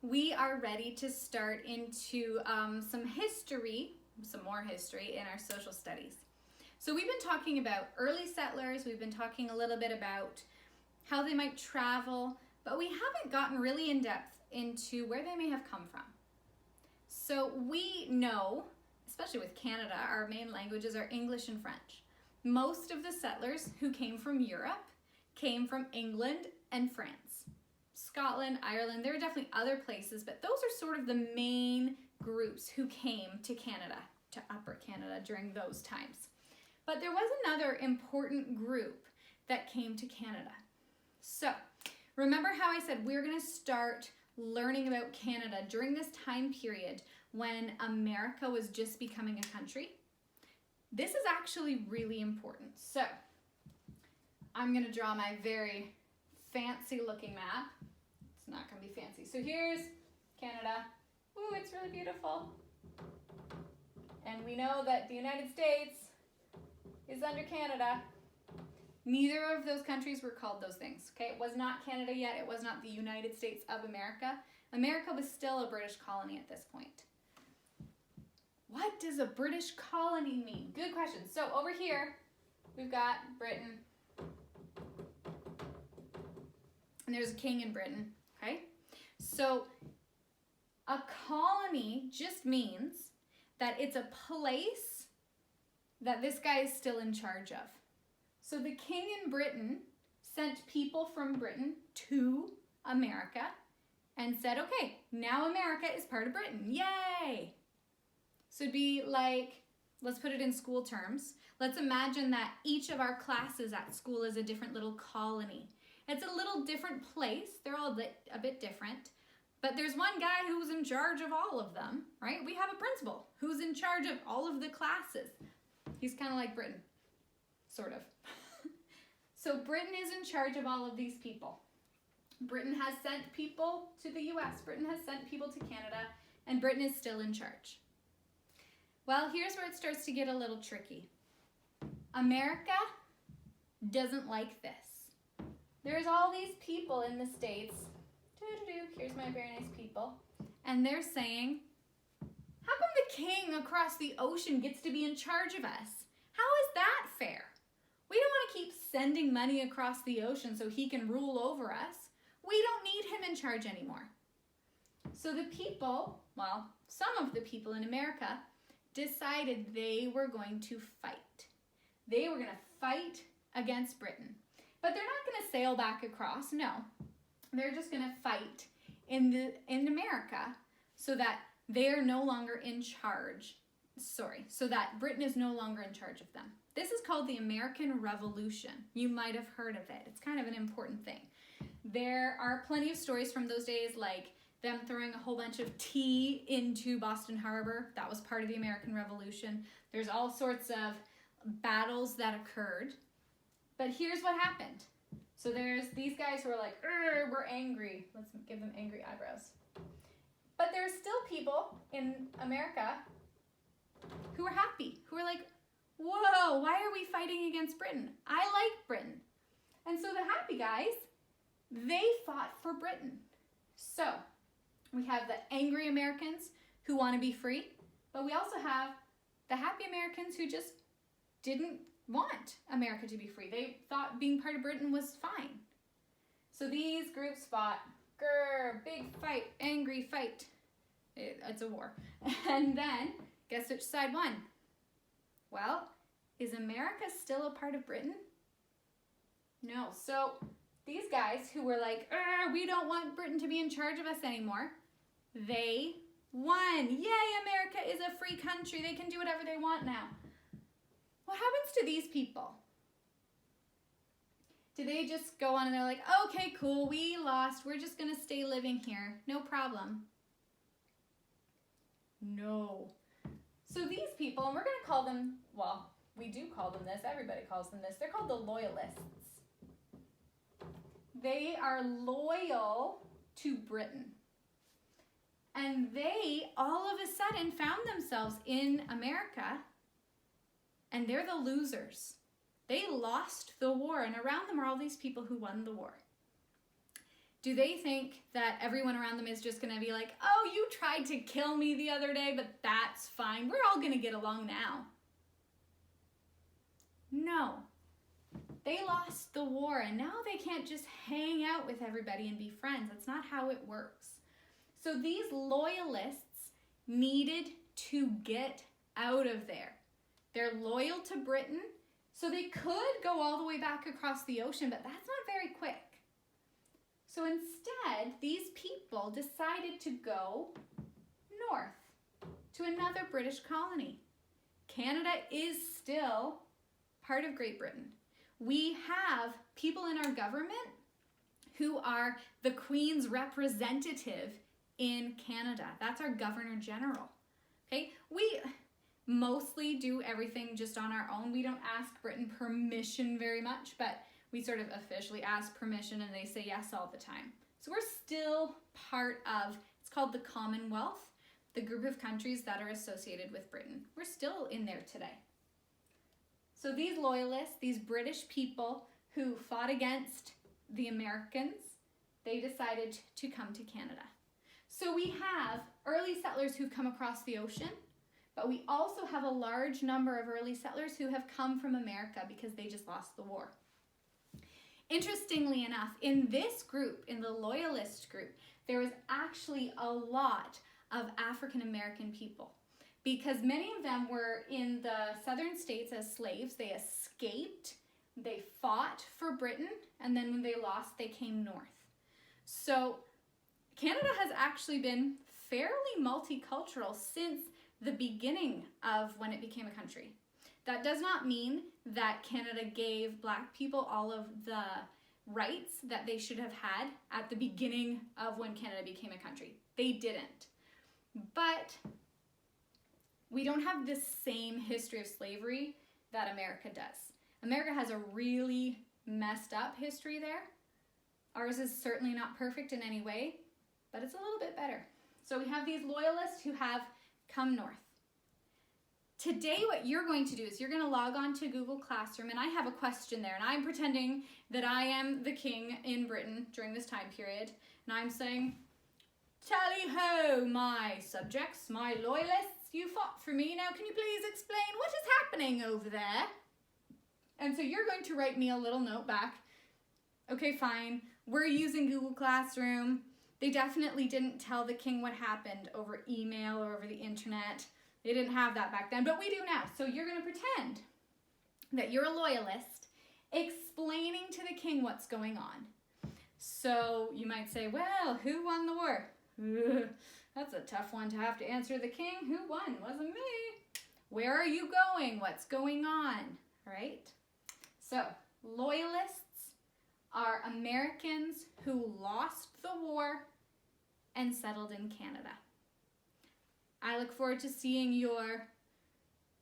we are ready to start into some more history in our social studies. So we've been talking about early settlers, we've been talking a little bit about how they might travel, but we haven't gotten really in depth into where they may have come from. So we know, especially with Canada, our main languages are English and French. Most of the settlers who came from Europe came from England and France. Scotland, Ireland, there are definitely other places, but those are sort of the main groups who came to Canada, to Upper Canada during those times. But there was another important group that came to Canada. So, remember how I said we're going to start learning about Canada during this time period when America was just becoming a country? This is actually really important. So, I'm going to draw my very fancy looking map. It's not going to be fancy. So here's Canada. Ooh, it's really beautiful. And we know that the United States is under Canada. Neither of those countries were called those things, okay? It was not Canada yet. It was not the United States of America. America was still a British colony at this point. What does a British colony mean? Good question. So over here, we've got Britain. And there's a king in Britain, okay? So a colony just means that it's a place that this guy is still in charge of. So the king in Britain sent people from Britain to America and said, okay, now America is part of Britain. Yay! So it'd be like, let's put it in school terms. Let's imagine that each of our classes at school is a different little colony. It's a little different place. They're all a bit different. But there's one guy who's in charge of all of them, right? We have a principal who's in charge of all of the classes. He's kind of like Britain, sort of. So Britain is in charge of all of these people. Britain has sent people to the US. Britain has sent people to Canada, and Britain is still in charge. Well, here's where it starts to get a little tricky. America doesn't like this. There's all these people in the States. Here's my very nice people. And they're saying, how come the king across the ocean gets to be in charge of us? How is that fair? We don't want to keep sending money across the ocean so he can rule over us. We don't need him in charge anymore. So the people, well, some of the people in America decided they were going to fight. They were going to fight against Britain. But they're not going to sail back across, no. They're just going to fight in America so that they're no longer in charge. So that Britain is no longer in charge of them. This is called the American Revolution. You might have heard of it. It's kind of an important thing. There are plenty of stories from those days, like them throwing a whole bunch of tea into Boston Harbor. That was part of the American Revolution. There's all sorts of battles that occurred. But here's what happened. So there's these guys who are like, we're angry. Let's give them angry eyebrows. But there's still people in America who are happy, who are like, whoa, why are we fighting against Britain? I like Britain. And so the happy guys, they fought for Britain. So we have the angry Americans who want to be free, but we also have the happy Americans who just didn't want America to be free. They thought being part of Britain was fine. So these groups fought. Grr, big fight, angry fight. It's a war. And then, guess which side won? Well, is America still a part of Britain? No. So these guys who were like, we don't want Britain to be in charge of us anymore, they won. Yay, America is a free country. They can do whatever they want now. What happens to these people? Do they just go on and they're like, okay, cool, we lost. We're just going to stay living here. No problem. No. So these people, and we're going to call them, well, we do call them this. Everybody calls them this. They're called the Loyalists. They are loyal to Britain. And they, all of a sudden, found themselves in America, and they're the losers. They lost the war, and around them are all these people who won the war. Do they think that everyone around them is just going to be like, oh, you tried to kill me the other day, but that's fine. We're all going to get along now. No. They lost the war, and now they can't just hang out with everybody and be friends. That's not how it works. So these loyalists needed to get out of there. They're loyal to Britain, so they could go all the way back across the ocean, but that's not very quick. So instead, these people decided to go north to another British colony. Canada is still part of Great Britain. We have people in our government who are the Queen's representative in Canada. That's our Governor General. Okay, we mostly do everything just on our own. We don't ask Britain permission very much, but we sort of officially ask permission and they say yes all the time. So we're still part of, it's called the Commonwealth, the group of countries that are associated with Britain. We're still in there today. So these loyalists, these British people who fought against the Americans, they decided to come to Canada. So we have early settlers who've come across the ocean, but we also have a large number of early settlers who have come from America because they just lost the war. Interestingly enough, in this group, in the Loyalist group, there was actually a lot of African American people because many of them were in the southern states as slaves. They escaped, they fought for Britain, and then when they lost, they came north. So Canada has actually been fairly multicultural since the beginning of when it became a country. That does not mean that Canada gave Black people all of the rights that they should have had at the beginning of when Canada became a country. They didn't. But we don't have the same history of slavery that America does. America has a really messed up history there. Ours is certainly not perfect in any way, but it's a little bit better. So we have these loyalists who have come north. Today, what you're going to do is you're going to log on to Google Classroom, and I have a question there, and I'm pretending that I am the king in Britain during this time period, and I'm saying, tally-ho, my subjects, my loyalists, you fought for me. Now, can you please explain what is happening over there? And so you're going to write me a little note back. Okay, fine. We're using Google Classroom. They definitely didn't tell the king what happened over email or over the internet. They didn't have that back then, but we do now. So you're going to pretend that you're a loyalist explaining to the king what's going on. So you might say, well, who won the war? That's a tough one to have to answer the king. Who won? Wasn't me. Where are you going? What's going on? Right? So loyalists are Americans who lost the war and settled in Canada. I look forward to seeing your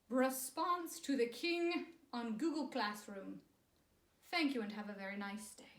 response to the king on Google Classroom. Thank you and have a very nice day.